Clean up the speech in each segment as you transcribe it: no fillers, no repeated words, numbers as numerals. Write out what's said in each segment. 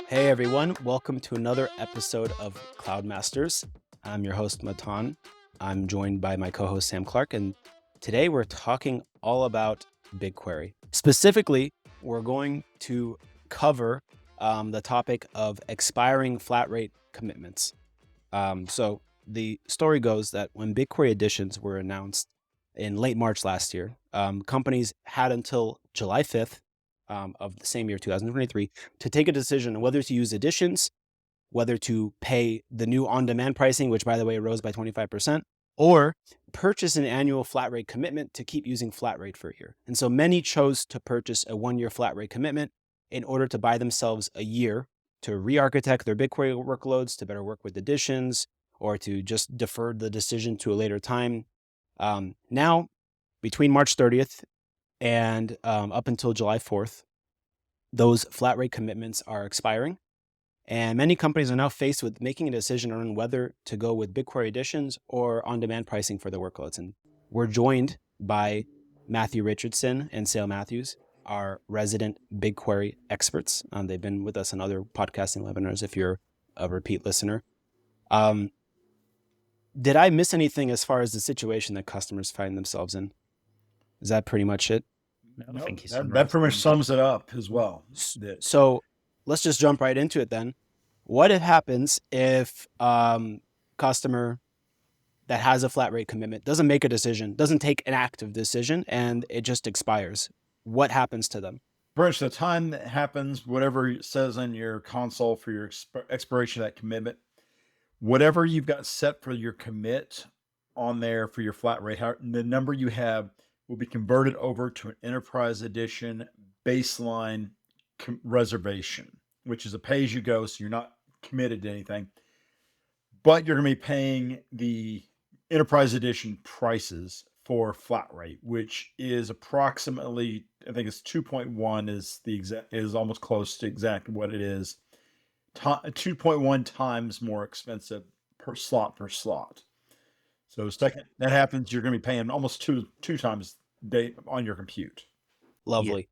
Hey everyone, welcome to another episode of Cloud Masters. I'm your host, Matan. I'm joined by my co-host, Sam Clark, and today we're talking all about BigQuery. Specifically, we're going to cover the topic of expiring flat rate commitments. So the story goes that when BigQuery Editions were announced in late March last year, companies had until July 5th of the same year, 2023, to take a decision on whether to use editions, whether to pay the new on-demand pricing, which by the way rose by 25%, or purchase an annual flat rate commitment to keep using flat rate for a year. And so many chose to purchase a 1-year flat rate commitment in order to buy themselves a year to re-architect their BigQuery workloads, to better work with editions, or to just defer the decision to a later time. Now, between March 30th and up until July 4th, those flat rate commitments are expiring. And many companies are now faced with making a decision on whether to go with BigQuery Editions or on-demand pricing for their workloads. And we're joined by Matthew Richardson and Sayle Matthews, our resident BigQuery experts. They've been with us on other podcasting webinars if you're a repeat listener. Did I miss anything as far as the situation that customers find themselves in? Is that pretty much it? No, I think that pretty much sums it up as well. So let's just jump right into it then. What happens if customer that has a flat rate commitment doesn't make a decision, doesn't take an active decision, and it just expires? What happens to them? Pretty much the time that happens, whatever it says in your console for your expiration of that commitment, whatever you've got set for your commit on there for your flat rate, the number you have will be converted over to an Enterprise Edition baseline reservation, which is a pay-as-you-go, so you're not committed to anything. But you're going to be paying the Enterprise Edition prices for flat rate, which is approximately, I think it's 2.1 is almost close to exactly what it is. 2.1 times more expensive per slot. So the second that happens, you're going to be paying almost two times day on your compute. Lovely.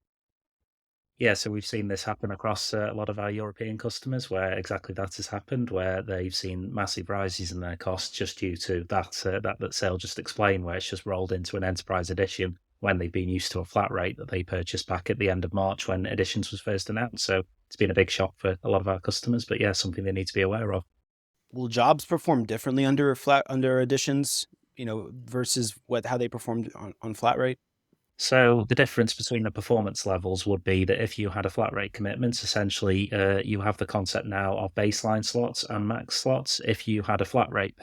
Yeah, so we've seen this happen across a lot of our European customers where exactly that has happened, where they've seen massive rises in their costs just due to that Sayle just explained, where it's just rolled into an Enterprise Edition when they've been used to a flat rate that they purchased back at the end of March when Editions was first announced. So it's been a big shock for a lot of our customers, but yeah, something they need to be aware of. Will jobs perform differently under Editions, versus how they performed on flat rate? So the difference between the performance levels would be that if you had a flat rate commitment, essentially you have the concept now of baseline slots and max slots. If you had a flat rate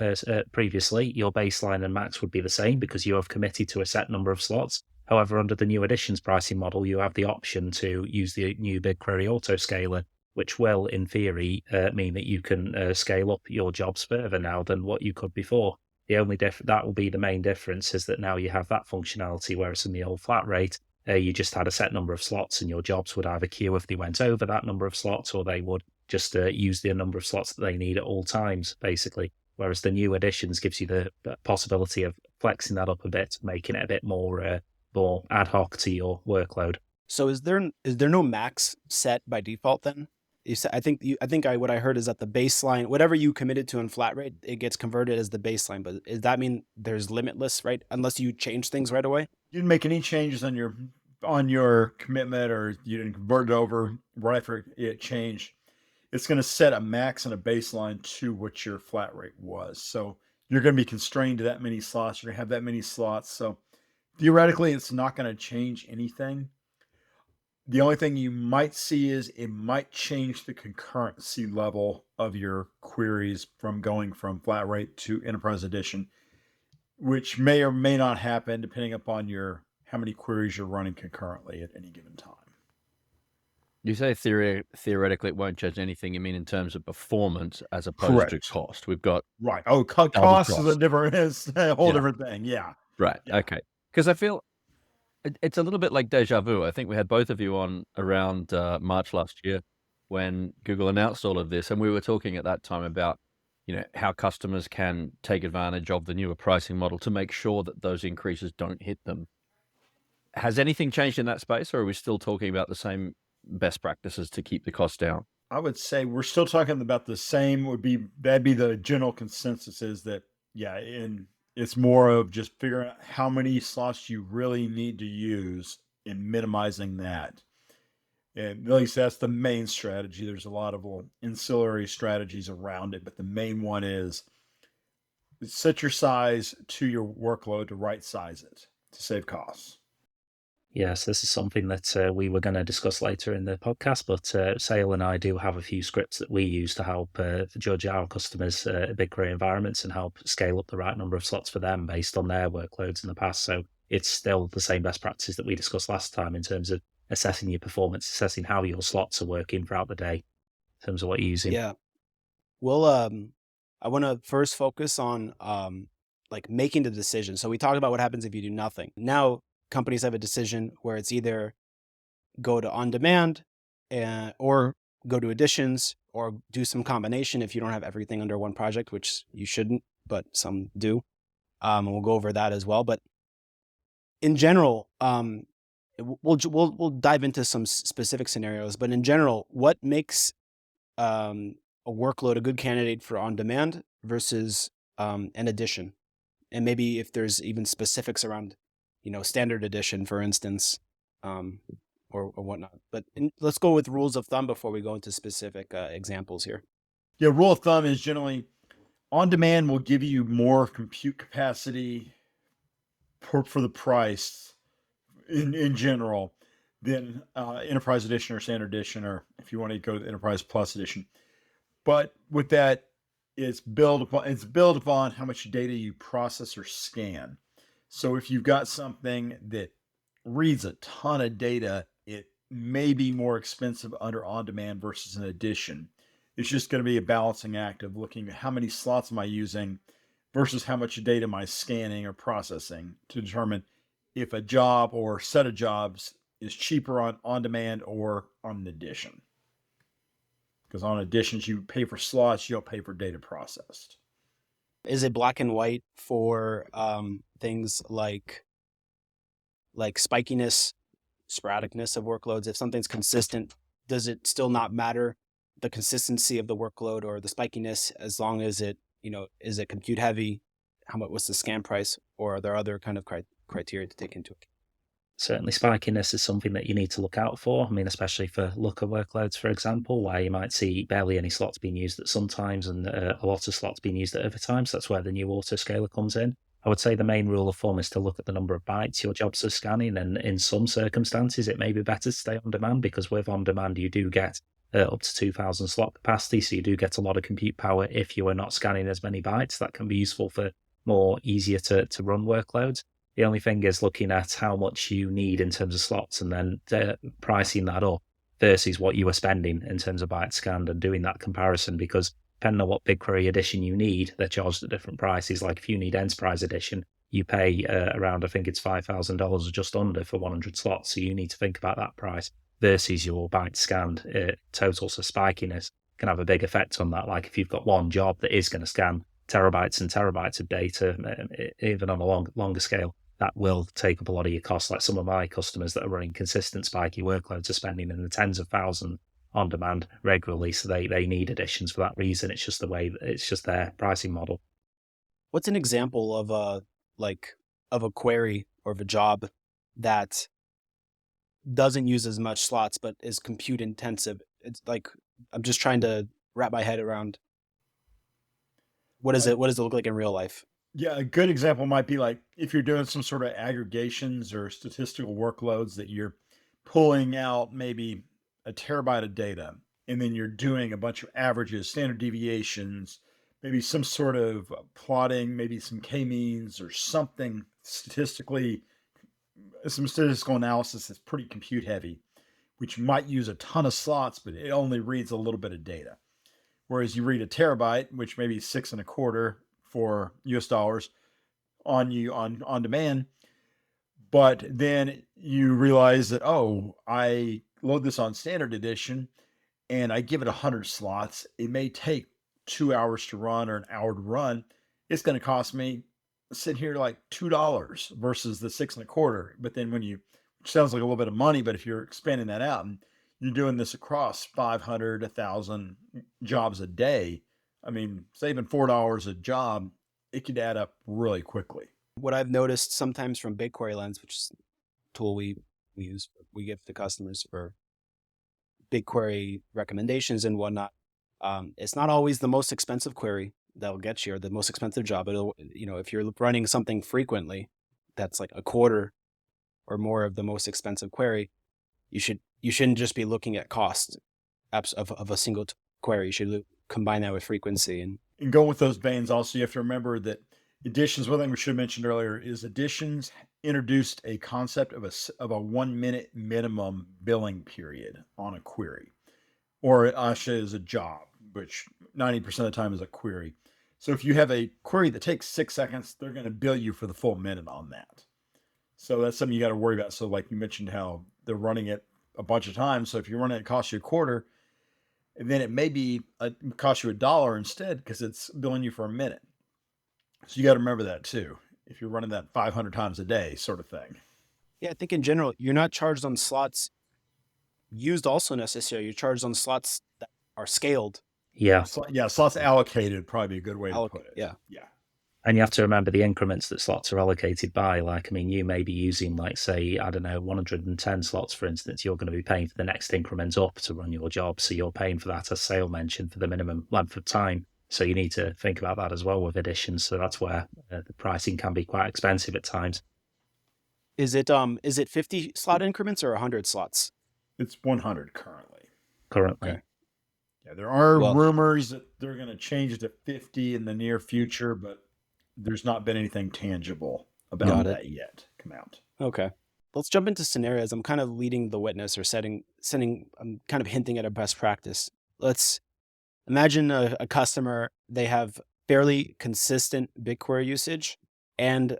previously, your baseline and max would be the same because you have committed to a set number of slots. However, under the new Editions pricing model, you have the option to use the new BigQuery Autoscaler, which will, in theory, mean that you can scale up your jobs further now than what you could before. The only that will be the main difference is that now you have that functionality, whereas in the old flat rate, you just had a set number of slots and your jobs would either queue if they went over that number of slots or they would just use the number of slots that they need at all times, basically. Whereas the new Editions gives you the possibility of flexing that up a bit, making it a bit more ad hoc to your workload. So is there no max set by default then? What I heard is that the baseline, whatever you committed to in flat rate, it gets converted as the baseline. But does that mean there's limitless, right? Unless you change things right away? You didn't make any changes on your commitment, or you didn't convert it over right after it changed. It's going to set a max and a baseline to what your flat rate was. So you're going to be constrained to that many slots. You're going to have that many slots. So theoretically, it's not going to change anything. The only thing you might see is it might change the concurrency level of your queries from going from flat rate to Enterprise Edition, which may or may not happen depending upon how many queries you're running concurrently at any given time. You say theoretically it won't change anything. You mean in terms of performance as opposed to cost? We've got right. Oh, cost is a whole different thing. Yeah. Right. Yeah. Okay. Because I feel it's a little bit like deja vu. I think we had both of you on around March last year when Google announced all of this, and we were talking at that time about how customers can take advantage of the newer pricing model to make sure that those increases don't hit them. Has anything changed in that space, or are we still talking about the same best practices to keep the cost down? I would say we're still talking about the same. That'd be the general consensus is that, yeah, and it's more of just figuring out how many slots you really need to use and minimizing that. And at least that's the main strategy. There's a lot of little ancillary strategies around it, but the main one is set your size to your workload to right size it to save costs. Yes, this is something that we were going to discuss later in the podcast, but Sayle and I do have a few scripts that we use to help judge our customers' BigQuery environments and help scale up the right number of slots for them based on their workloads in the past. So it's still the same best practices that we discussed last time in terms of assessing your performance, assessing how your slots are working throughout the day in terms of what you're using. Yeah. Well, I want to first focus on like making the decision. So we talked about what happens if you do nothing. Now companies have a decision where it's either go to on demand or go to additions or do some combination if you don't have everything under one project, which you shouldn't, but some do. And we'll go over that as well. But in general, we'll dive into some specific scenarios. But in general, what makes a workload a good candidate for on demand versus an addition? And maybe if there's even specifics around, standard edition, for instance, or whatnot. But let's go with rules of thumb before we go into specific examples here. Yeah, rule of thumb is generally on demand will give you more compute capacity for the price in general than Enterprise Edition or Standard Edition, or if you want to go to the Enterprise Plus Edition. But with that, it's built upon how much data you process or scan. So if you've got something that reads a ton of data, it may be more expensive under on demand versus an edition. It's just going to be a balancing act of looking at how many slots am I using versus how much data am I scanning or processing to determine if a job or set of jobs is cheaper on demand or on an edition. Because on editions, you pay for slots, you don't pay for data processed. Is it black and white for things like spikiness, sporadicness of workloads? If something's consistent, does it still not matter the consistency of the workload or the spikiness as long as it, is it compute heavy? What's the scan price? Or are there other kind of criteria to take into account? Certainly, spikiness is something that you need to look out for. I mean, especially for Looker workloads, for example, where you might see barely any slots being used at some times and a lot of slots being used at other times. That's where the new autoscaler comes in. I would say the main rule of thumb is to look at the number of bytes your jobs are scanning. And in some circumstances, it may be better to stay on demand because with on demand, you do get up to 2,000 slot capacity. So you do get a lot of compute power if you are not scanning as many bytes. That can be useful for more easier to run workloads. The only thing is looking at how much you need in terms of slots and then pricing that up versus what you are spending in terms of bytes scanned and doing that comparison, because depending on what BigQuery edition you need, they're charged at different prices. Like if you need Enterprise edition, you pay around, I think it's $5,000 or just under for 100 slots. So you need to think about that price versus your bytes scanned total. So spikiness can have a big effect on that. Like if you've got one job that is going to scan terabytes and terabytes of data, even on a longer scale, that will take up a lot of your costs. Like some of my customers that are running consistent spiky workloads are spending in the tens of thousands on demand regularly. So they need additions for that reason. It's just it's just their pricing model. What's an example of a query or of a job that doesn't use as much slots but is compute intensive? It's like I'm just trying to wrap my head around what does it look like in real life? Yeah, a good example might be like if you're doing some sort of aggregations or statistical workloads that you're pulling out maybe a terabyte of data, and then you're doing a bunch of averages, standard deviations, maybe some sort of plotting, maybe some k-means or something some statistical analysis that's pretty compute heavy, which might use a ton of slots, but it only reads a little bit of data. Whereas you read a terabyte, which may be 6.25 for US dollars on demand, but then you realize that, oh, I load this on standard edition and I give it 100 slots. It may take 2 hours to run or an hour to run, it's going to cost me sit here like $2 versus the 6.25. But then which sounds like a little bit of money, but if you're expanding that out and you're doing this across 500, 1,000 jobs a day, I mean, saving $4 a job, it could add up really quickly. What I've noticed sometimes from BigQuery Lens, which is a tool we use, we give to customers for BigQuery recommendations and whatnot, it's not always the most expensive query that'll get you, or the most expensive job. It'll, if you're running something frequently, that's like a quarter or more of the most expensive query, you shouldn't just be looking at cost of a single query. You should combine that with frequency. And go with those veins. Also, you have to remember that Editions, one thing we should have mentioned earlier, is Editions introduced a concept of a 1 minute minimum billing period on a query, or Asha is a job, which 90% of the time is a query. So if you have a query that takes 6 seconds, they're going to bill you for the full minute on that. So that's something you got to worry about. So like you mentioned how they're running it a bunch of times. So if you're running it, costs you a quarter, and then it may be cost you $1 instead because it's billing you for a minute. So you got to remember that too, if you're running that 500 times a day sort of thing. Yeah, I think in general, you're not charged on slots used also necessarily. You're charged on slots that are scaled. Yeah. Slots allocated, probably a good way to put it. Yeah. And you have to remember the increments that slots are allocated by. Like, I mean, you may be using, like, say, 110 slots, for instance. You're going to be paying for the next increment up to run your job. So you're paying for that, as Sayle mentioned, for the minimum length of time. So you need to think about that as well with Editions. So that's where the pricing can be quite expensive at times. Is it 50 slot increments or 100 slots? It's 100 currently. Okay. Yeah, there are rumors that they're going to change it to 50 in the near future, but there's not been anything tangible about that yet come out. Okay. Let's jump into scenarios. I'm kind of leading the witness or I'm kind of hinting at a best practice. Let's imagine a customer, they have fairly consistent BigQuery usage, and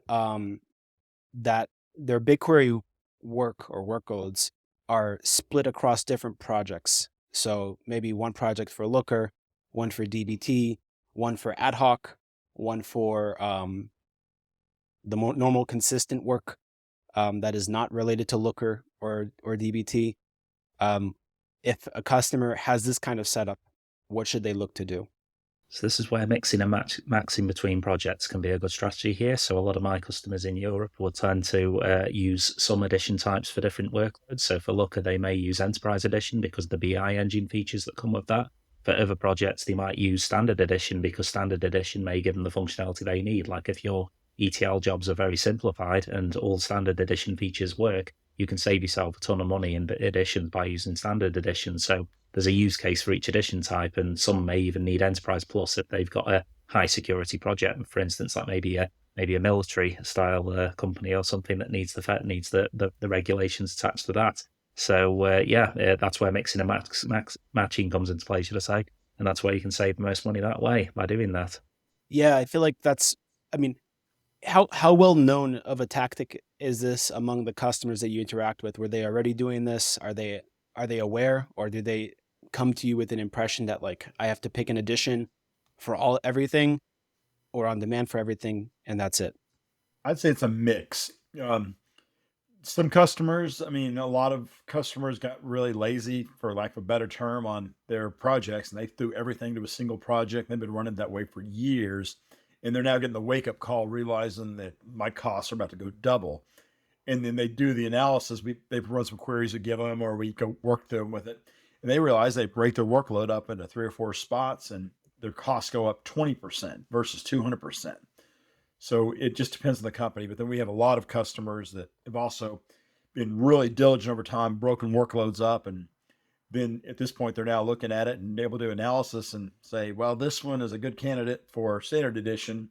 that their BigQuery work or workloads are split across different projects. So maybe one project for Looker, one for DBT, one for ad hoc, one for the more normal consistent work that is not related to Looker or DBT. If a customer has this kind of setup, what should they look to do? So this is where mixing and matching between projects can be a good strategy here. So a lot of my customers in Europe will tend to use some edition types for different workloads. So for Looker, they may use Enterprise Edition because the BI engine features that come with that. For other projects, they might use Standard Edition because Standard Edition may give them the functionality they need. Like if your ETL jobs are very simplified and all Standard Edition features work, you can save yourself a ton of money in editions by using Standard Edition. So there's a use case for each edition type, and some may even need Enterprise Plus if they've got a high security project, for instance, like maybe a military style company or something that needs the regulations attached to that. So that's where mixing and matching comes into play, should I say? And that's where you can save the most money that way by doing that. Yeah, I feel like how well known of a tactic is this among the customers that you interact with? Were they already doing this? Are they aware, or do they come to you with an impression that like I have to pick an edition for everything, or on demand for everything, and that's it? I'd say it's a mix. Some customers, a lot of customers got really lazy, for lack of a better term, on their projects, and they threw everything to a single project. They've been running that way for years, and they're now getting the wake-up call, realizing that my costs are about to go double. And then they do the analysis. They run some queries we give them, or we go work them with it. And they realize they break their workload up into 3 or 4 spots, and their costs go up 20% versus 200%. So it just depends on the company. But then we have a lot of customers that have also been really diligent over time, broken workloads up. And then at this point, they're now looking at it and able to do analysis and say, well, this one is a good candidate for standard edition.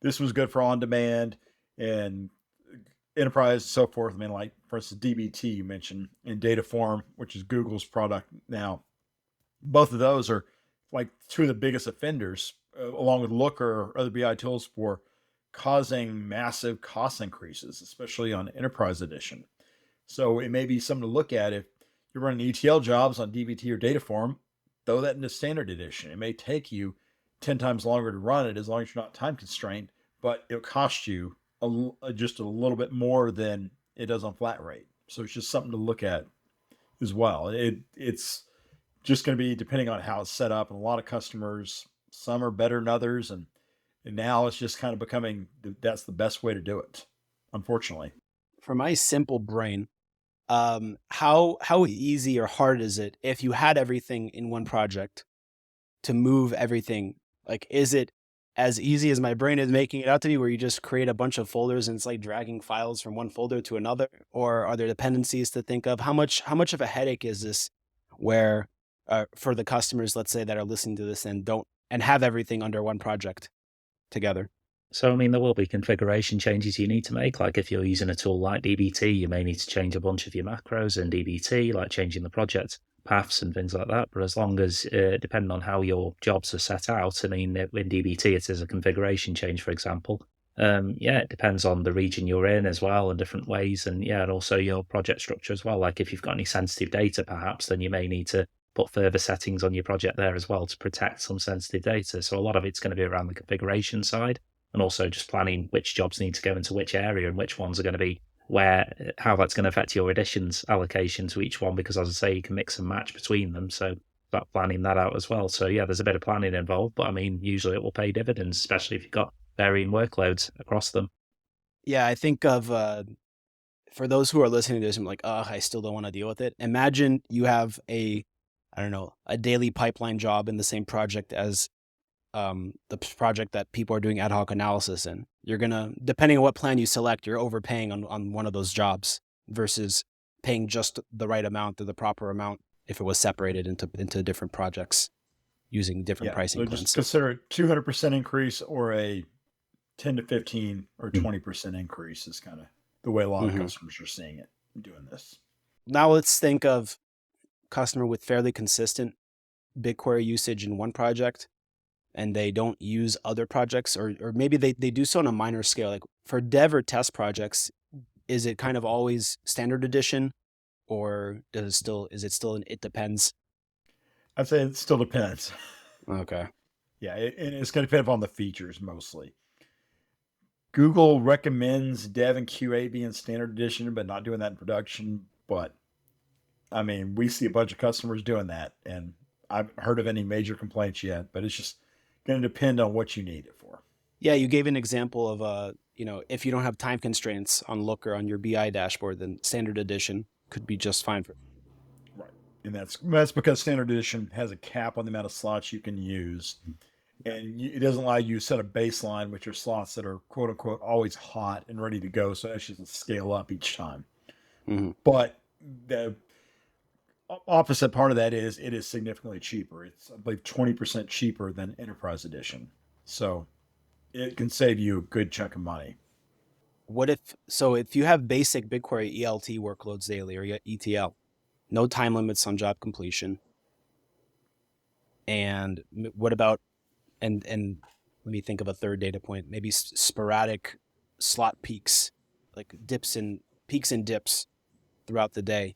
This was good for on-demand and enterprise and so forth. Like, for instance, DBT you mentioned, in Dataform, which is Google's product now. Both of those are like 2 of the biggest offenders, along with Looker or other BI tools, for causing massive cost increases, especially on Enterprise Edition. So it may be something to look at. If you're running ETL jobs on DBT or Dataform, throw that into Standard Edition. It may take you 10 times longer to run it as long as you're not time constrained, but it'll cost you just a little bit more than it does on flat rate. So it's just something to look at as well. It's just going to be depending on how it's set up. And a lot of customers, some are better than others. And now it's just kind of becoming that's the best way to do it, unfortunately. For my simple brain, how easy or hard is it if you had everything in one project to move everything? Like, is it as easy as my brain is making it out to be, where you just create a bunch of folders and it's like dragging files from one folder to another? Or are there dependencies to think of? How much of a headache is this where for the customers, let's say, that are listening to this and have everything under one project together? So, I mean, there will be configuration changes you need to make. Like if you're using a tool like DBT, you may need to change a bunch of your macros in DBT, like changing the project paths and things like that. But as long as, depending on how your jobs are set out, I mean, in DBT, it is a configuration change, for example. It depends on the region you're in as well and different ways. And and also your project structure as well. Like if you've got any sensitive data, perhaps, then you may need to put further settings on your project there as well to protect some sensitive data. So a lot of it's going to be around the configuration side, and also just planning which jobs need to go into which area and which ones are going to be how that's going to affect your editions allocation to each one, because as I say, you can mix and match between them. So start planning that out as well. So there's a bit of planning involved, but I mean, usually it will pay dividends, especially if you've got varying workloads across them. Yeah, I think of, for those who are listening to this, I'm like, I still don't want to deal with it. Imagine you have a daily pipeline job in the same project as the project that people are doing ad hoc analysis in. You're gonna, depending on what plan you select, you're overpaying on one of those jobs versus paying just the right amount or the proper amount if it was separated into different projects using different pricing so plans. just consider a 200% increase or a 10 to 15 or 20% increase is kind of the way a lot of customers are seeing it doing this. Now let's think of customer with fairly consistent BigQuery usage in one project, and they don't use other projects, or maybe they do so on a minor scale. Like for dev or test projects, is it kind of always standard edition, or is it still an it depends? I'd say it still depends. Okay. Yeah, it's going to depend on the features mostly. Google recommends dev and QA being standard edition, but not doing that in production. But I mean, we see a bunch of customers doing that, and I haven't heard of any major complaints yet, but it's just going to depend on what you need it for. Yeah, you gave an example of if you don't have time constraints on Looker on your BI dashboard, then standard edition could be just fine for. Right, and that's because standard edition has a cap on the amount of slots you can use, and it doesn't allow you to set a baseline with your slots that are quote unquote always hot and ready to go, so that's just scale up each time. But the opposite part of that is it is significantly cheaper. It's, I believe, 20% cheaper than Enterprise Edition. So it can save you a good chunk of money. If you have basic BigQuery ELT workloads daily or ETL, no time limits on job completion, and what about, and let me think of a third data point, maybe sporadic slot peaks, like peaks and dips throughout the day,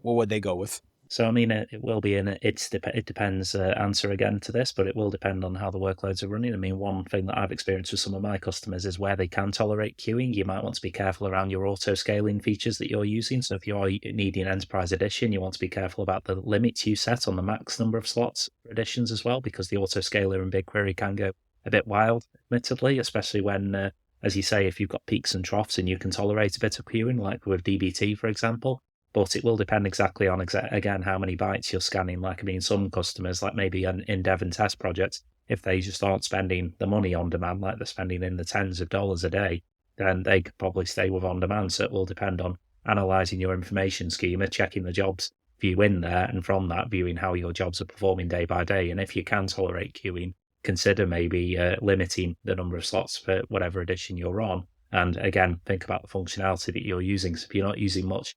what would they go with? So, I mean, it will be it depends answer again to this, but it will depend on how the workloads are running. I mean, one thing that I've experienced with some of my customers is where they can tolerate queuing, you might want to be careful around your auto-scaling features that you're using. So if you're needing Enterprise Edition, you want to be careful about the limits you set on the max number of slots for editions as well, because the auto-scaler in BigQuery can go a bit wild, admittedly, especially when, as you say, if you've got peaks and troughs and you can tolerate a bit of queuing, like with DBT, for example. But it will depend exactly on, again, how many bytes you're scanning. Like, I mean, some customers, like maybe in dev and test projects, if they just aren't spending the money on demand, like they're spending in the tens of dollars a day, then they could probably stay with on demand. So it will depend on analyzing your information schema, checking the jobs view in there, and from that, viewing how your jobs are performing day by day. And if you can tolerate queuing, consider maybe limiting the number of slots for whatever edition you're on. And again, think about the functionality that you're using. So if you're not using much,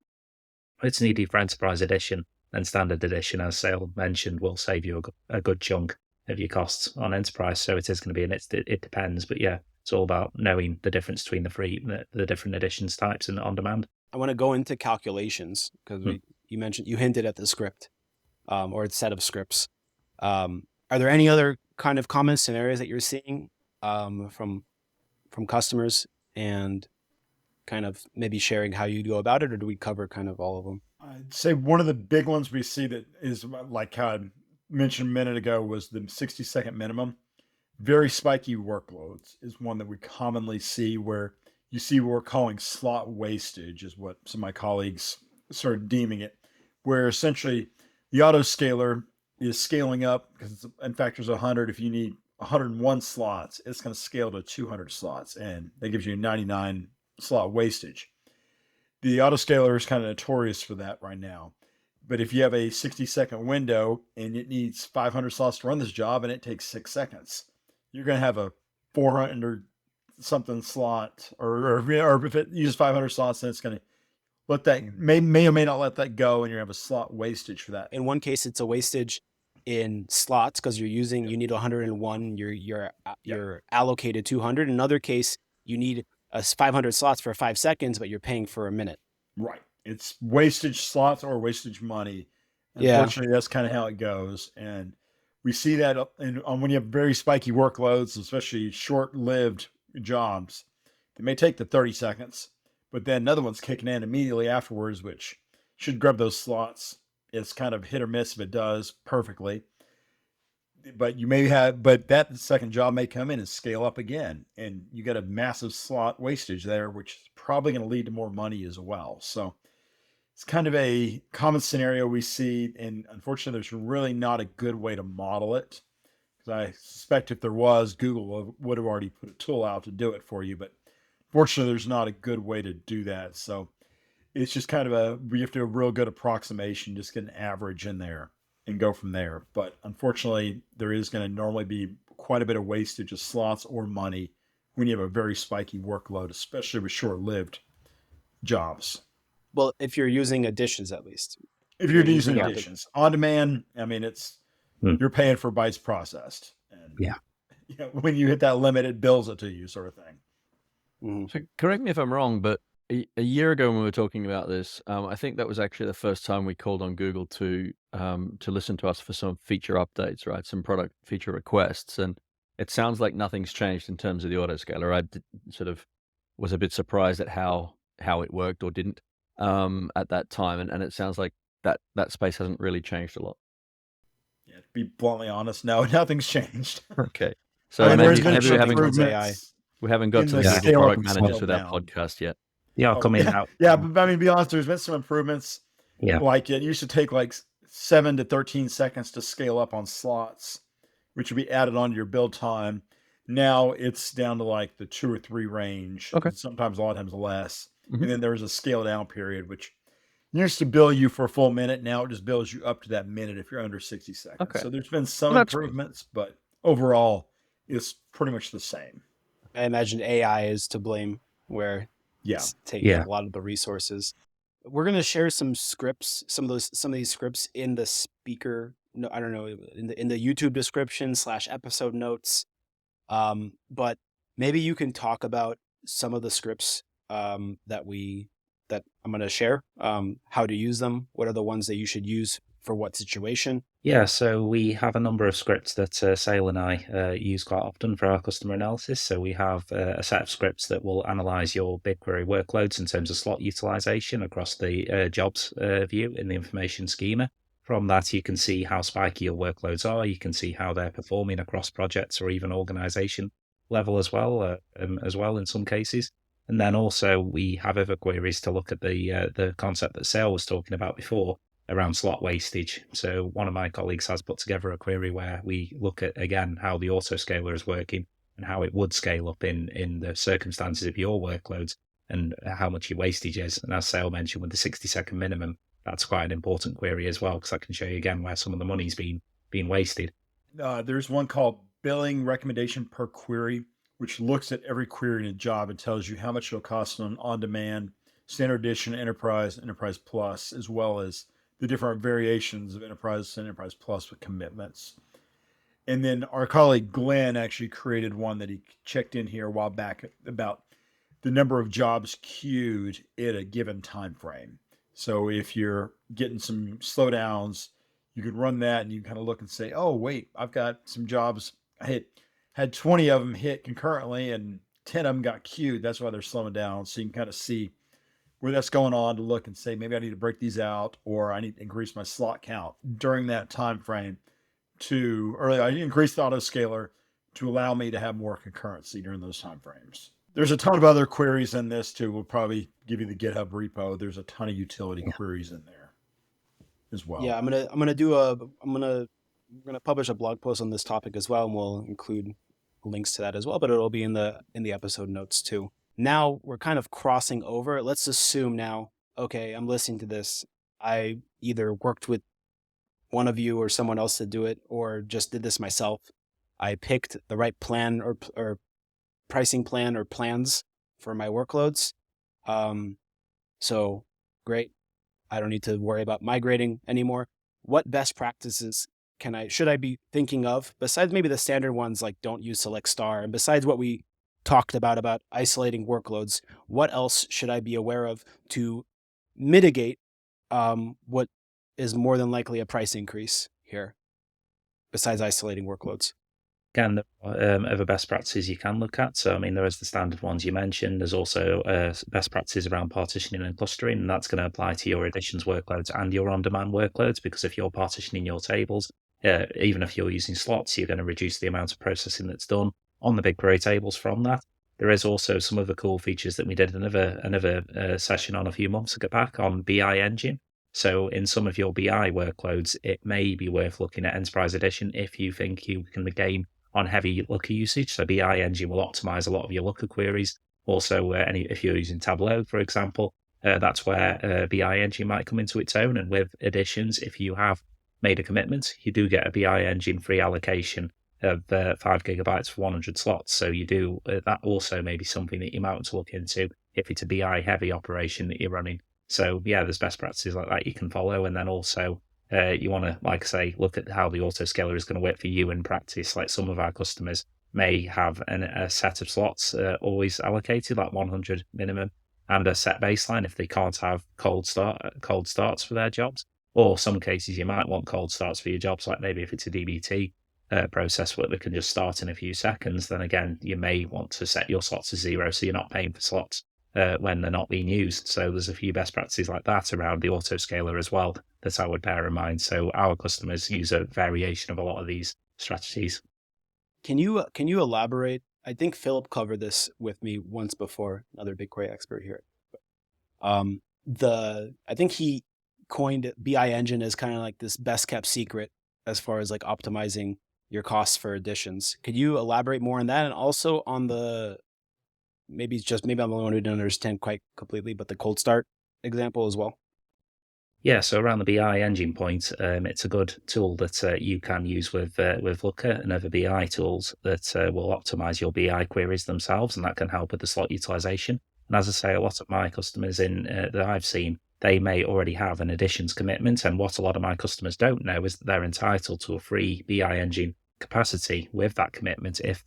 it's needed for Enterprise Edition, and Standard Edition, as Sayle mentioned, will save you a good chunk of your costs on Enterprise. So it is going to be, it depends. But it's all about knowing the difference between the different editions types and on demand. I want to go into calculations because you hinted at the script or a set of scripts. Are there any other kind of common scenarios that you're seeing from customers, and kind of maybe sharing how you go about it, or do we cover kind of all of them? I'd say one of the big ones we see that is like how I mentioned a minute ago was the 60-second minimum. Very spiky workloads is one that we commonly see, where you see what we're calling slot wastage, is what some of my colleagues started deeming it, where essentially the autoscaler is scaling up because in fact there's 100. If you need 101 slots, it's going to scale to 200 slots, and that gives you 99 slot wastage. The autoscaler is kind of notorious for that right now. But if you have a 60-second window and it needs 500 slots to run this job and it takes 6 seconds, you're going to have a 400 something slot, or if it uses 500 slots, then it's going to let that may or may not let that go, and you're going to have a slot wastage for that. In one case, it's a wastage in slots because you need 101. You're allocated 200. In another case, you need 500 slots for 5 seconds, but you're paying for a minute. Right. It's wastage slots or wastage money. Yeah. Unfortunately, that's kind of how it goes. And we see that when you have very spiky workloads, especially short-lived jobs, they may take the 30 seconds, but then another one's kicking in immediately afterwards, which should grab those slots. It's kind of hit or miss if it does perfectly. But that second job may come in and scale up again, and you got a massive slot wastage there, which is probably going to lead to more money as well. So it's kind of a common scenario we see, and unfortunately, there's really not a good way to model it. Because I suspect if there was, Google would have already put a tool out to do it for you. But fortunately, there's not a good way to do that. So it's just kind of we have to do a real good approximation, just get an average in there and go from there. But unfortunately, there is going to normally be quite a bit of wastage of slots or money when you have a very spiky workload, especially with short-lived jobs. Well, if you're using additions, at least. If you're using additions on demand, I mean, you're paying for bytes processed. And when you hit that limit, it bills it to you, sort of thing. Mm-hmm. So correct me if I'm wrong, but a year ago when we were talking about this, I think that was actually the first time we called on Google to listen to us for some feature updates, right? Some product feature requests, and it sounds like nothing's changed in terms of the autoscaler. I sort of was a bit surprised at how it worked or didn't at that time, and it sounds like that space hasn't really changed a lot. Yeah, to be bluntly honest, no, nothing's changed. Okay, so there's been maybe we haven't got to the Google product managers with our podcast yet. Yeah, coming out. Yeah, but I mean, to be honest, there's been some improvements. Yeah. Like it used to take like 7 to 13 seconds to scale up on slots, which would be added onto your build time. Now it's down to like the 2 or 3 range. Okay. Sometimes a lot of times less. Mhm. And then there was a scale down period, which used to bill you for a full minute. Now it just bills you up to that minute if you're under 60 seconds. Okay. So there's been some improvements, but overall it's pretty much the same. I imagine AI is to blame, where it's taking up a lot of the resources. We're going to share some scripts, some of these scripts in the speaker. No, I don't know, in the YouTube description / episode notes. But maybe you can talk about some of the scripts that I'm going to share. How to use them. What are the ones that you should use for what situation? Yeah, so we have a number of scripts that Sayle and I use quite often for our customer analysis. So we have a set of scripts that will analyze your BigQuery workloads in terms of slot utilization across the jobs view in the information schema. From that, you can see how spiky your workloads are. You can see how they're performing across projects or even organization level as well in some cases. And then also we have other queries to look at the concept that Sayle was talking about before, around slot wastage. So one of my colleagues has put together a query where we look at, again, how the autoscaler is working and how it would scale up in the circumstances of your workloads and how much your wastage is. And as Sayle mentioned, with the 60-second minimum, that's quite an important query as well, because I can show you again where some of the money's been wasted. There's one called billing recommendation per query, which looks at every query in a job and tells you how much it'll cost on demand, standard edition, enterprise plus, as well as the different variations of enterprise and enterprise plus with commitments. And then our colleague Glenn actually created one that he checked in here a while back about the number of jobs queued at a given time frame. So if you're getting some slowdowns, you can run that and you kind of look and say, oh, wait, I've got some jobs I had 20 of them hit concurrently, and 10 of them got queued. That's why they're slowing down. So you can kind of see where that's going on to look and say, maybe I need to break these out, or I need to increase my slot count during that time frame I increase the autoscaler to allow me to have more concurrency during those time frames. There's a ton of other queries in this too. We'll probably give you the GitHub repo. There's a ton of utility queries in there as well. Yeah, we're gonna publish a blog post on this topic as well, and we'll include links to that as well, but it'll be in the episode notes too. Now we're kind of crossing over. Let's assume now, okay, I'm listening to this. I either worked with one of you or someone else to do it, or just did this myself. I picked the right plan or pricing plan or plans for my workloads. So great. I don't need to worry about migrating anymore. What best practices should I be thinking of, besides maybe the standard ones like don't use select star, and besides what we talked about isolating workloads, what else should I be aware of to mitigate what is more than likely a price increase here, besides isolating workloads? Again, other best practices you can look at. So, I mean, there is the standard ones you mentioned. There's also best practices around partitioning and clustering, and that's going to apply to your Editions workloads and your on-demand workloads, because if you're partitioning your tables, even if you're using slots, you're going to reduce the amount of processing that's done on the BigQuery tables from that. There is also some other cool features that we did another session on a few months ago back on BI Engine. So in some of your BI workloads, it may be worth looking at Enterprise Edition if you think you can gain on heavy Looker usage. So BI Engine will optimize a lot of your Looker queries. Also, if you're using Tableau, for example, that's where BI Engine might come into its own. And with Editions, if you have made a commitment, you do get a BI Engine free allocation of 5 gigabytes for 100 slots. So you do that also may be something that you might want to look into if it's a BI heavy operation that you're running. So yeah, there's best practices like that you can follow. And then also you want to, like I say, look at how the autoscaler is going to work for you in practice. Like some of our customers may have a set of slots always allocated, like 100 minimum, and a set baseline if they can't have cold starts for their jobs. Or some cases you might want cold starts for your jobs, like maybe if it's a DBT process where they can just start in a few seconds, then again, you may want to set your slots to 0 so you're not paying for slots when they're not being used. So there's a few best practices like that around the autoscaler as well that I would bear in mind. So our customers use a variation of a lot of these strategies. Can you elaborate? I think Philip covered this with me once before, another BigQuery expert here. I think he coined BI Engine as kind of like this best kept secret as far as like optimizing your costs for Editions. Could you elaborate more on that, and also on the maybe I'm the only one who didn't understand quite completely, but the cold start example as well? Yeah, so around the BI Engine point, it's a good tool that you can use with Looker and other BI tools that will optimize your BI queries themselves, and that can help with the slot utilization. And as I say, a lot of my customers that I've seen, they may already have an Editions commitment, and what a lot of my customers don't know is that they're entitled to a free BI Engine capacity with that commitment if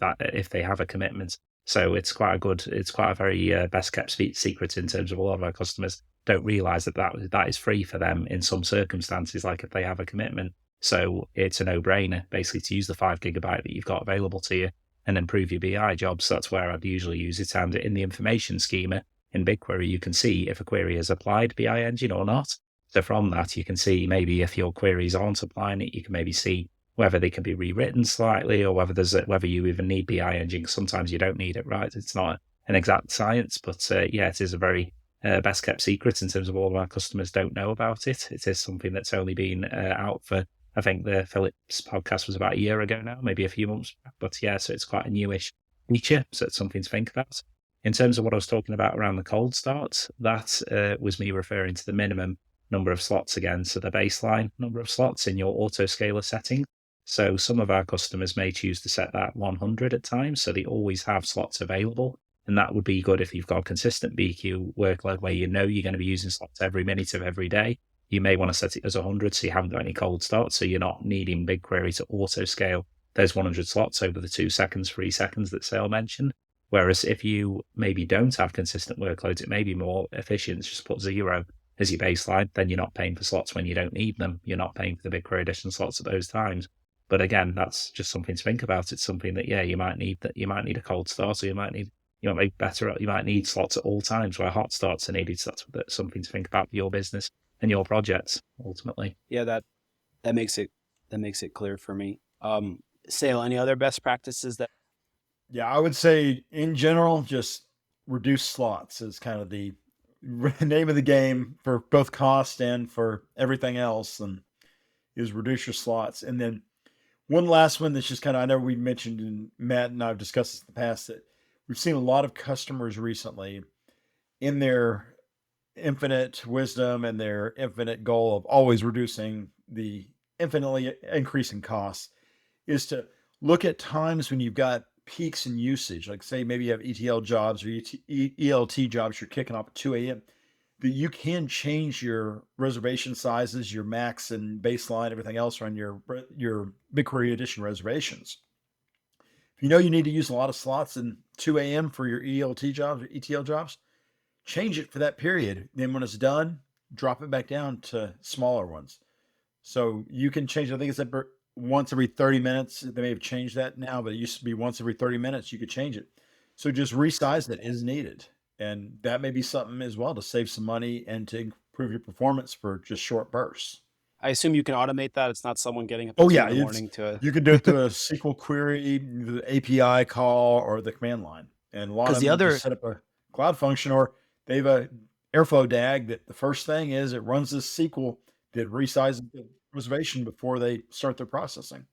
they have a commitment. So it's quite a very best kept secret in terms of a lot of our customers don't realize that is free for them in some circumstances, like if they have a commitment. So it's a no-brainer basically to use the 5 gigabyte that you've got available to you and improve your BI jobs. That's where I'd usually use it. And in the information schema in BigQuery, you can see if a query has applied BI Engine or not. So from that, you can see maybe if your queries aren't applying it, you can maybe see whether they can be rewritten slightly or whether you even need BI Engine. Sometimes you don't need it, right? It's not an exact science, but yeah, it is a very best kept secret in terms of all of our customers don't know about it. It is something that's only been out for, I think the Phillips podcast was about a year ago now, maybe a few months back. But yeah, so it's quite a newish feature. So it's something to think about. In terms of what I was talking about around the cold starts, that was me referring to the minimum number of slots again. So the baseline number of slots in your autoscaler setting. So some of our customers may choose to set that 100 at times. So they always have slots available. And that would be good if you've got a consistent BQ workload where you know you're going to be using slots every minute of every day. You may want to set it as 100 so you haven't got any cold starts. So you're not needing BigQuery to auto scale those 100 slots over the 2 seconds, 3 seconds that Sayle mentioned. Whereas if you maybe don't have consistent workloads, it may be more efficient to just put 0 as your baseline. Then you're not paying for slots when you don't need them. You're not paying for the BigQuery Edition slots at those times. But again, that's just something to think about. It's something that you might need a cold start, or you might need slots at all times where hot starts are needed. So that's something to think about for your business and your projects ultimately. Yeah, that makes it clear for me. Sayle, any other best practices that? Yeah, I would say in general, just reduce slots is kind of the name of the game for both cost and for everything else, and is reduce your slots. And then one last one that's just kind of, I know we mentioned, and Matt and I have discussed this in the past, that we've seen a lot of customers recently in their infinite wisdom and their infinite goal of always reducing the infinitely increasing costs is to look at times when you've got peaks in usage, like say maybe you have ETL jobs or ELT jobs you're kicking off at 2 a.m., that you can change your reservation sizes, your max and baseline, everything else on your BigQuery Edition reservations. If you know you need to use a lot of slots in 2 a.m. for your ELT jobs or ETL jobs, change it for that period. Then when it's done, drop it back down to smaller ones. So you can change, I think it's once every 30 minutes. They may have changed that now, but it used to be once every 30 minutes you could change it. So just resize it as needed. And that may be something as well to save some money and to improve your performance for just short bursts. I assume you can automate that. It's not someone getting up Oh at 2 yeah, in the morning to. you can do it through a SQL query, the API call, or the command line. And a lot of Because the them other just set up a cloud function, or they have a Airflow DAG that the first thing is it runs this SQL that resizes the reservation before they start their processing.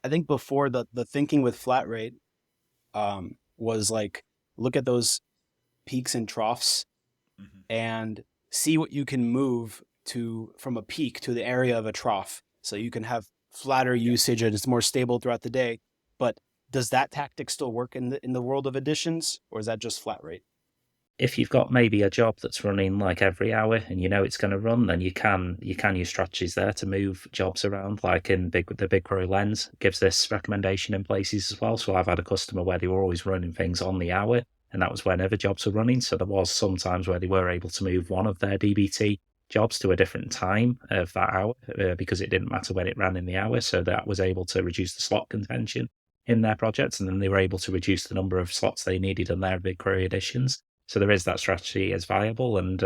I think before the thinking with flat rate was like, look at those peaks and troughs and see what you can move to from a peak to the area of a trough, so you can have flatter usage and it's more stable throughout the day. But does that tactic still work in the world of editions, or is that just flat rate? If you've got maybe a job that's running like every hour and you know it's going to run, then you can use strategies there to move jobs around. Like in the BigQuery Lens gives this recommendation in places as well. So I've had a customer where they were always running things on the hour, and that was whenever jobs were running. So there was some times where they were able to move one of their DBT jobs to a different time of that hour because it didn't matter when it ran in the hour. So that was able to reduce the slot contention in their projects, and then they were able to reduce the number of slots they needed in their BigQuery editions. So there is that strategy is viable, and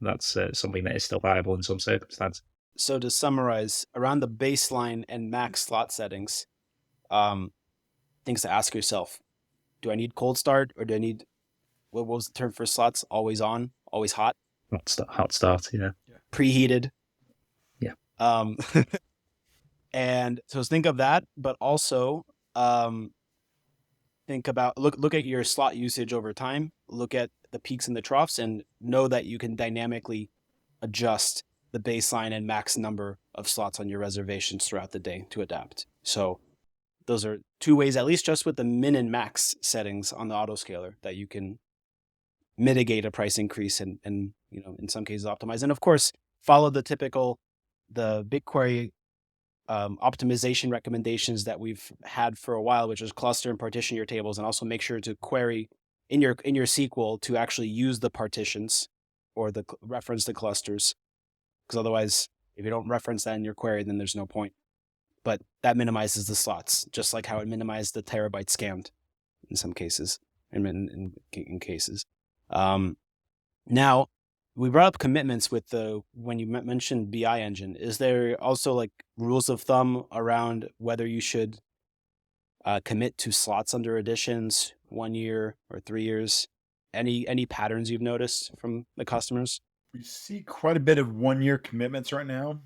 that's something that is still viable in some circumstances. So to summarize, around the baseline and max slot settings, things to ask yourself: do I need cold start, or do I need, what was the term for slots? Always on, always hot, hot start, yeah, preheated, yeah. And so think of that, but also think about look at your slot usage over time. Look at the peaks and the troughs, and know that you can dynamically adjust the baseline and max number of slots on your reservations throughout the day to adapt. So those are two ways, at least just with the min and max settings on the autoscaler, that you can mitigate a price increase and in some cases optimize. And of course, follow the BigQuery optimization recommendations that we've had for a while, which is cluster and partition your tables, and also make sure to query in your SQL to actually use the partitions or reference the clusters, because otherwise, if you don't reference that in your query, then there's no point. But that minimizes the slots, just like how it minimized the terabyte scanned in some cases, in cases. Now, we brought up commitments with when you mentioned BI engine. Is there also like rules of thumb around whether you should commit to slots under editions 1 year or 3 years? Any patterns you've noticed from the customers? We see quite a bit of 1-year commitments right now,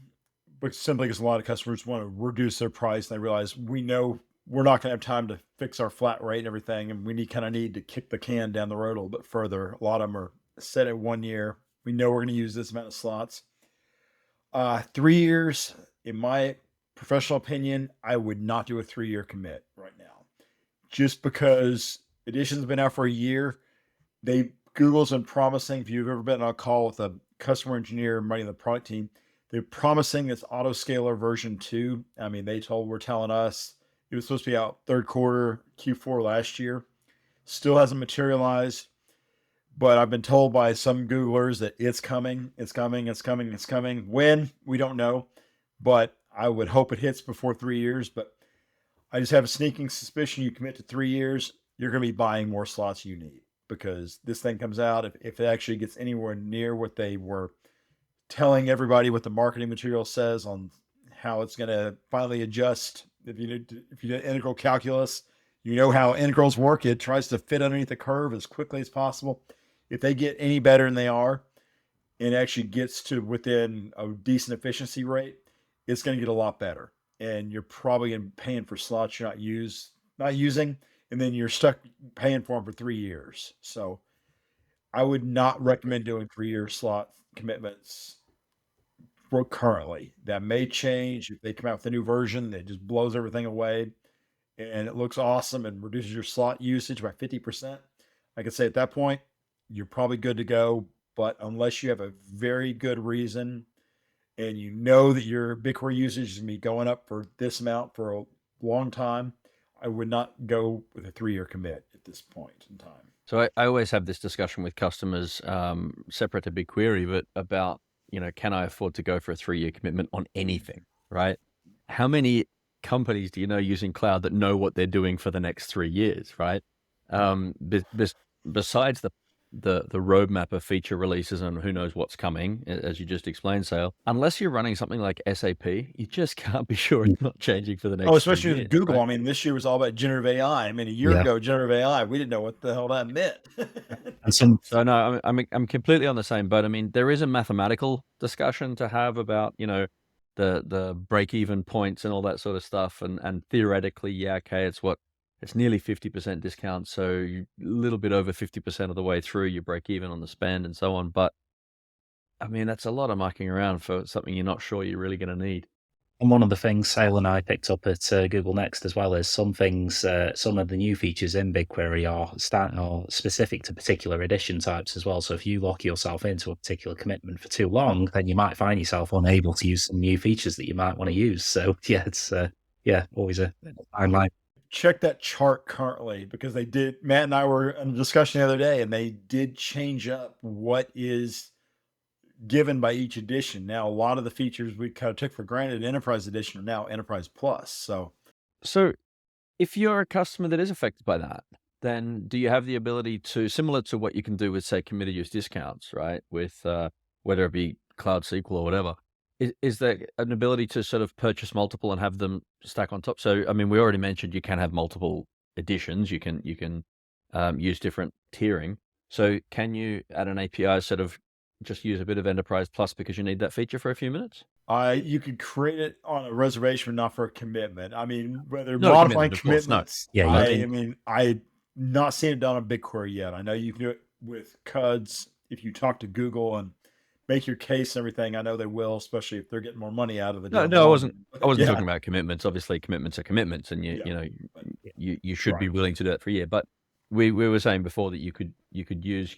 but simply because a lot of customers want to reduce their price. And they realize we know we're not going to have time to fix our flat rate and everything, and we need to kick the can down the road a little bit further. A lot of them are set at 1 year. We know we're going to use this amount of slots. 3 years, in my professional opinion, I would not do a 3-year commit right now, just because Edition's been out for a year. Google's been promising, if you've ever been on a call with a customer engineer running the product team, they're promising this autoscaler version 2. I mean, we're telling us it was supposed to be out third quarter, Q4 last year. Still hasn't materialized, but I've been told by some Googlers that it's coming. When? We don't know, but I would hope it hits before 3 years. But I just have a sneaking suspicion you commit to 3 years, you're going to be buying more slots you need, because this thing comes out. If it actually gets anywhere near what they were telling everybody, what the marketing material says on how it's going to finally adjust. If you did integral calculus, you know how integrals work. It tries to fit underneath the curve as quickly as possible. If they get any better than they are, and actually gets to within a decent efficiency rate, it's going to get a lot better. And you're probably going to be paying for slots you're not using, and then you're stuck paying for them for 3 years. So I would not recommend doing 3-year slot commitments for currently. That may change if they come out with a new version that just blows everything away and it looks awesome and reduces your slot usage by 50%. I could say at that point, you're probably good to go. But unless you have a very good reason and you know that your BigQuery usage is going to be going up for this amount for a long time, I would not go with a 3-year commit at this point in time. So I always have this discussion with customers, separate to BigQuery, but about, can I afford to go for a 3-year commitment on anything, right? How many companies do you know using cloud that know what they're doing for the next 3 years, right? Besides the roadmap of feature releases and who knows what's coming, as you just explained, Sayle, unless you're running something like SAP, you just can't be sure it's not changing for the next 3 especially years, with Google. right? I mean, this year was all about generative AI. I mean, a year ago, generative AI, we didn't know what the hell that meant. And some So no, I'm completely on the same boat. I mean, there is a mathematical discussion to have about, the break-even points and all that sort of stuff. And theoretically, yeah, okay, it's nearly 50% discount. So a little bit over 50% of the way through, you break even on the spend and so on. But I mean, that's a lot of mucking around for something you're not sure you're really going to need. And one of the things Sayle and I picked up at Google Next as well is some things, some of the new features in BigQuery are specific to particular edition types as well. So if you lock yourself into a particular commitment for too long, then you might find yourself unable to use some new features that you might want to use. So yeah, it's always a fine line. Check that chart currently, because Matt and I were in a discussion the other day, and they did change up what is given by each edition. Now, a lot of the features we kind of took for granted in Enterprise Edition are now Enterprise Plus. So if you're a customer that is affected by that, then do you have the ability to, similar to what you can do with, say, committed use discounts, right? With whether it be Cloud SQL or whatever, is there an ability to sort of purchase multiple and have them stack on top? So, I mean, we already mentioned you can have multiple editions. You can use different tiering. So can you, at an API, sort of just use a bit of Enterprise Plus because you need that feature for a few minutes? You could create it on a reservation, but not for a commitment. I mean, whether Not a modifying commitment, of course, no. commitments, Yeah, I mean, I've not seen it done on BigQuery yet. I know you can do it with CUDs if you talk to Google and make your case and everything. I know they will, especially if they're getting more money out of the deal. No, I wasn't talking about commitments. Obviously, commitments are commitments, and you should be willing to do it for a year. But we were saying before that you can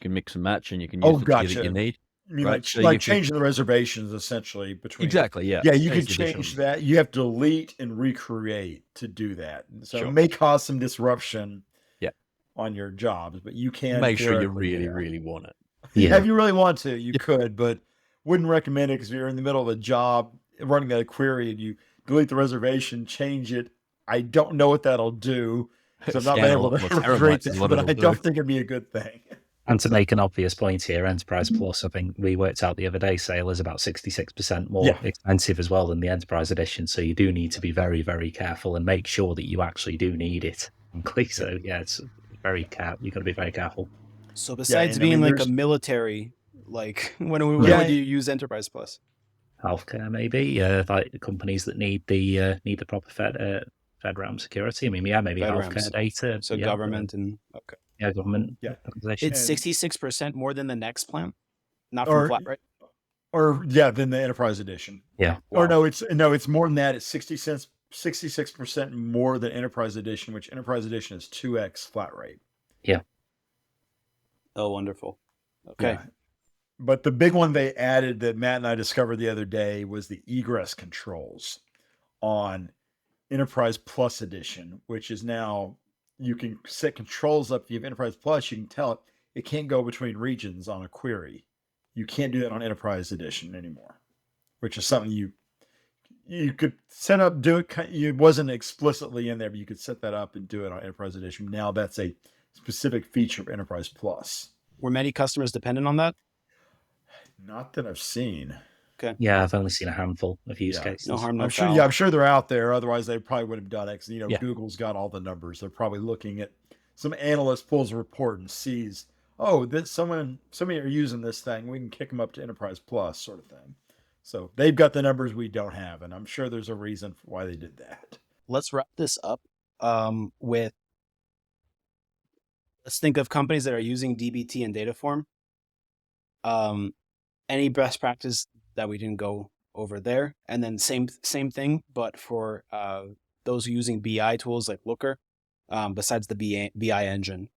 mix and match, and you can use the tier that you need. I mean, right? like changing the reservations essentially between. Exactly, yeah. Yeah, you can Change change editions. that. You have to delete and recreate to do that. So Sure. it may cause some disruption Yeah. on your jobs, but you can Make sure you theoretically do that. really want it. Yeah, if you really want to, you could, but wouldn't recommend it, because if you're in the middle of a job running that query and you delete the reservation, change it. I don't know what that'll do, because I've not been able to recreate that, but I don't think it'd be a good thing. And to make an obvious point here, Enterprise Plus, I think we worked out the other day, Sayle is about 66% more expensive as well than the Enterprise Edition. So you do need to be very, very careful and make sure that you actually do need it. So yeah, it's you've got to be very careful. So besides being like a military, like when would you use Enterprise Plus? Healthcare, maybe, like companies that need the proper FedRAMP security. I mean, maybe healthcare data. So government and government. Yeah, it's 66% more than the next plan, not from flat, right? Or than the Enterprise Edition. Yeah. Wow. Or it's more than that. It's 66% more than Enterprise Edition, which Enterprise Edition is 2x flat rate. Yeah. Oh, wonderful. Okay. Yeah. But the big one they added that Matt and I discovered the other day was the egress controls on Enterprise Plus Edition, which is now you can set controls up. If you have Enterprise Plus, you can tell it can't go between regions on a query. You can't do that on Enterprise Edition anymore, which is something you could set up, do it. It wasn't explicitly in there, but you could set that up and do it on Enterprise Edition. Now that's a specific feature of Enterprise Plus. Were many customers dependent on that? Not that I've seen. Okay. Yeah, I've only seen a handful of use cases. No harm, no I'm sure. foul. Yeah, I'm sure they're out there. Otherwise, they probably would have done it. 'Cause, Yeah. Google's got all the numbers. They're probably looking at some analyst pulls a report and sees, oh, that somebody are using this thing. We can kick them up to Enterprise Plus, sort of thing. So they've got the numbers we don't have, and I'm sure there's a reason for why they did that. Let's wrap this up with, let's think of companies that are using DBT and Dataform. Any best practice that we didn't go over there, and then same thing, but for those using BI tools like Looker, besides the BI engine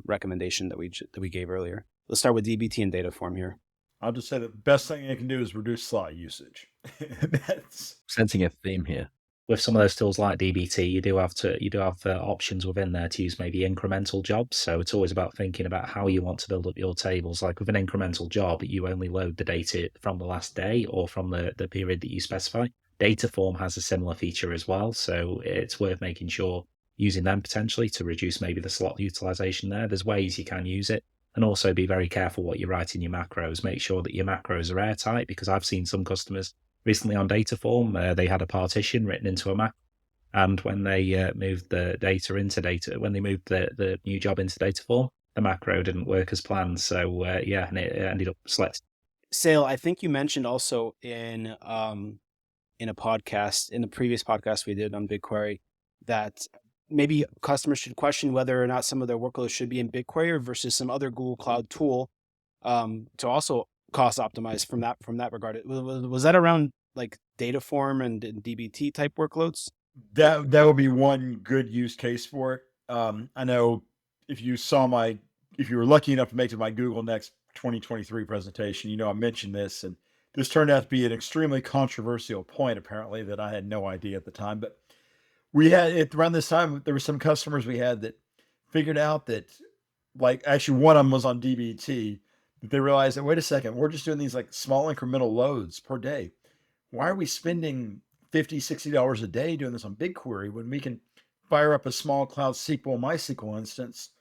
recommendation that we gave earlier. Let's start with DBT and Dataform here. I'll just say the best thing you can do is reduce slot usage. That's Sensing a theme here. With some of those tools like DBT, you do have options within there to use maybe incremental jobs. So it's always about thinking about how you want to build up your tables. Like with an incremental job, you only load the data from the last day or from the period that you specify. Dataform has a similar feature as well. So it's worth making sure using them potentially to reduce maybe the slot utilization there. There's ways you can use it. And also be very careful what you write in your macros. Make sure that your macros are airtight, because I've seen some customers recently on Dataform, they had a partition written into a macro, and when they moved the data into when they moved the new job into Dataform, the macro didn't work as planned. So and it ended up selected. Sayle, I think you mentioned also in a podcast, in the previous podcast we did on BigQuery, that maybe customers should question whether or not some of their workloads should be in BigQuery versus some other Google Cloud tool to also cost optimize from that regard. Was that around like Dataform and DBT type workloads? That would be one good use case for it. I know if you were lucky enough to make it to my Google Next 2023 presentation, I mentioned this, and this turned out to be an extremely controversial point, apparently, that I had no idea at the time. But we had around this time, there were some customers we had that figured out that, like, actually one of them was on DBT. They realized that, wait a second, we're just doing these like small incremental loads per day. Why are we spending $50, $60 a day doing this on BigQuery when we can fire up a small Cloud SQL MySQL instance,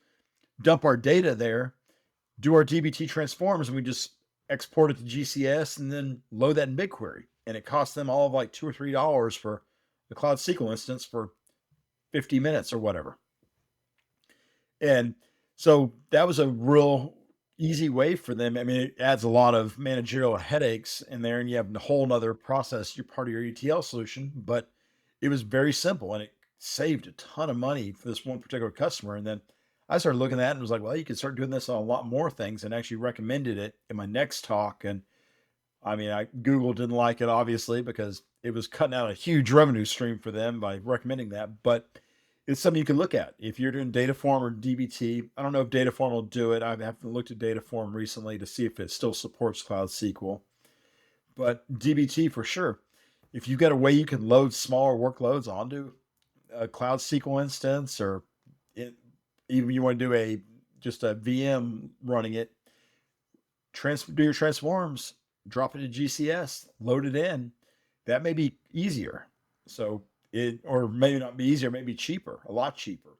dump our data there, do our DBT transforms, and we just export it to GCS and then load that in BigQuery? And it costs them all of like $2 or $3 for the Cloud SQL instance for 50 minutes or whatever. And so that was a real easy way for them. I mean, it adds a lot of managerial headaches in there, and you have a whole nother process. You're part of your ETL solution, but it was very simple, and it saved a ton of money for this one particular customer. And then I started looking at it and was like, well, you can start doing this on a lot more things, and actually recommended it in my next talk. And I mean, Google didn't like it, obviously, because it was cutting out a huge revenue stream for them by recommending that. But it's something you can look at if you're doing Dataform or DBT. I don't know if Dataform will do it. I haven't looked at Dataform recently to see if it still supports Cloud SQL, but DBT for sure. If you've got a way you can load smaller workloads onto a Cloud SQL instance, or even you want to do just a VM running it, do your transforms, drop it to GCS, load it in. That may be easier. So or maybe not be easier, maybe cheaper, a lot cheaper.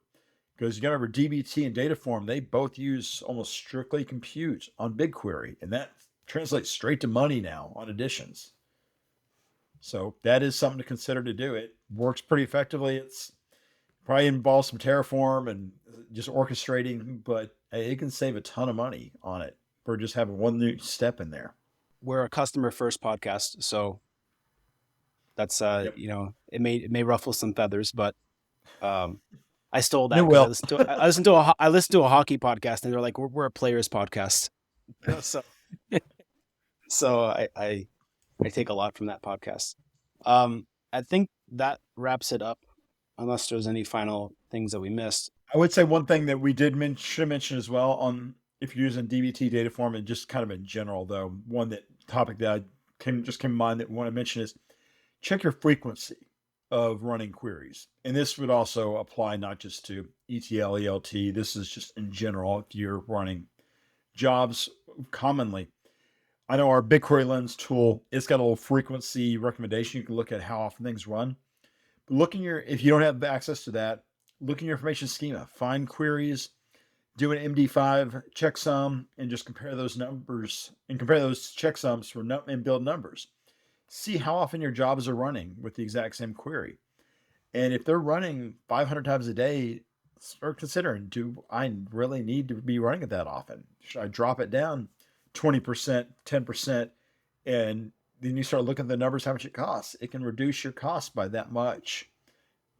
Because you got to remember, DBT and Dataform, they both use almost strictly compute on BigQuery, and that translates straight to money now on additions. So that is something to consider to do. It works pretty effectively. It's probably involves some Terraform and just orchestrating, but it can save a ton of money on it for just having one new step in there. We're a customer first podcast, so that's Yep. it may ruffle some feathers, but I stole that. It will. I listened to a hockey podcast, and they're like, we're a players podcast. So I take a lot from that podcast. I think that wraps it up, unless there's any final things that we missed. I would say one thing that we should mention as well, on if you're using DBT Dataform, and just kind of in general, though, topic that came to mind that we want to mention is check your frequency of running queries. And this would also apply not just to ETL, ELT. This is just in general, if you're running jobs commonly. I know our BigQuery Lens tool, it's got a little frequency recommendation. You can look at how often things run. But if you don't have access to that, look in your information schema, find queries, do an MD5 checksum, and just compare those numbers and compare those checksums and build numbers. See how often your jobs are running with the exact same query. And if they're running 500 times a day, start considering, do I really need to be running it that often? Should I drop it down 20%, 10%? And then you start looking at the numbers, how much it costs. It can reduce your cost by that much.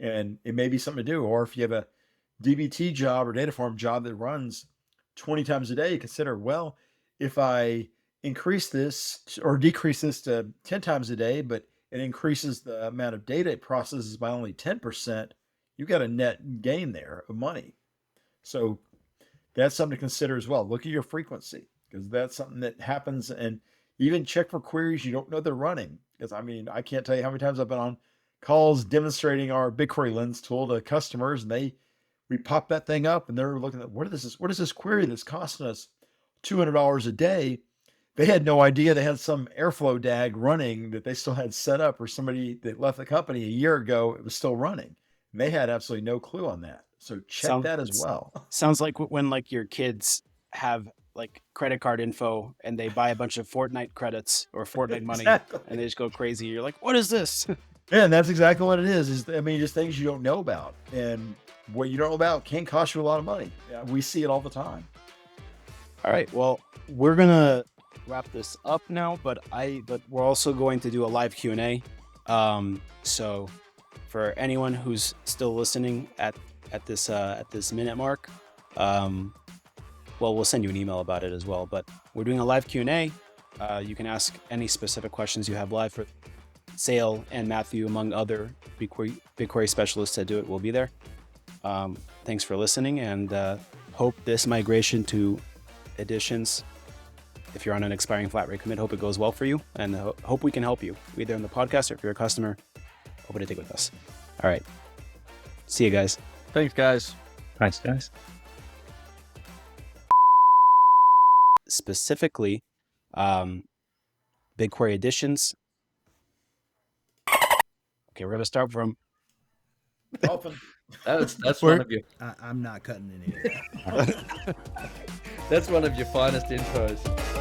And it may be something to do. Or if you have a DBT job or Dataform job that runs 20 times a day, consider, well, if I increase this or decrease this to 10 times a day, but it increases the amount of data it processes by only 10%, you got a net gain there of money. So that's something to consider as well. Look at your frequency, because that's something that happens. And even check for queries you don't know they're running. Because I can't tell you how many times I've been on calls demonstrating our BigQuery Lens tool to customers, and we pop that thing up and they're looking at, what is this query that's costing us $200 a day? They had no idea they had some Airflow DAG running that they still had set up, or somebody that left the company a year ago, it was still running. And they had absolutely no clue on that. So check that as well. Sounds like when like your kids have like credit card info and they buy a bunch of Fortnite credits or Fortnite money and they just go crazy. You're like, what is this? Yeah, and that's exactly what it is. Just things you don't know about. And what you don't know about can cost you a lot of money. Yeah, we see it all the time. All right. Well, we're going to wrap this up now, but we're also going to do a live Q&A. So for anyone who's still listening at this minute mark, we'll send you an email about it as well, but we're doing a live Q&A. You can ask any specific questions you have live. For Sayle and Matthew, among other BigQuery specialists that do it, will be there. Thanks for listening, and hope this migration to Editions, if you're on an expiring flat rate commit, hope it goes well for you, and hope we can help you either in the podcast or if you're a customer, open to take with us. All right. See you guys. Thanks, guys. Thanks, guys. Specifically, BigQuery Editions. Okay, we're going to start from... That's one of your... I'm not cutting any of that. That's one of your finest intros.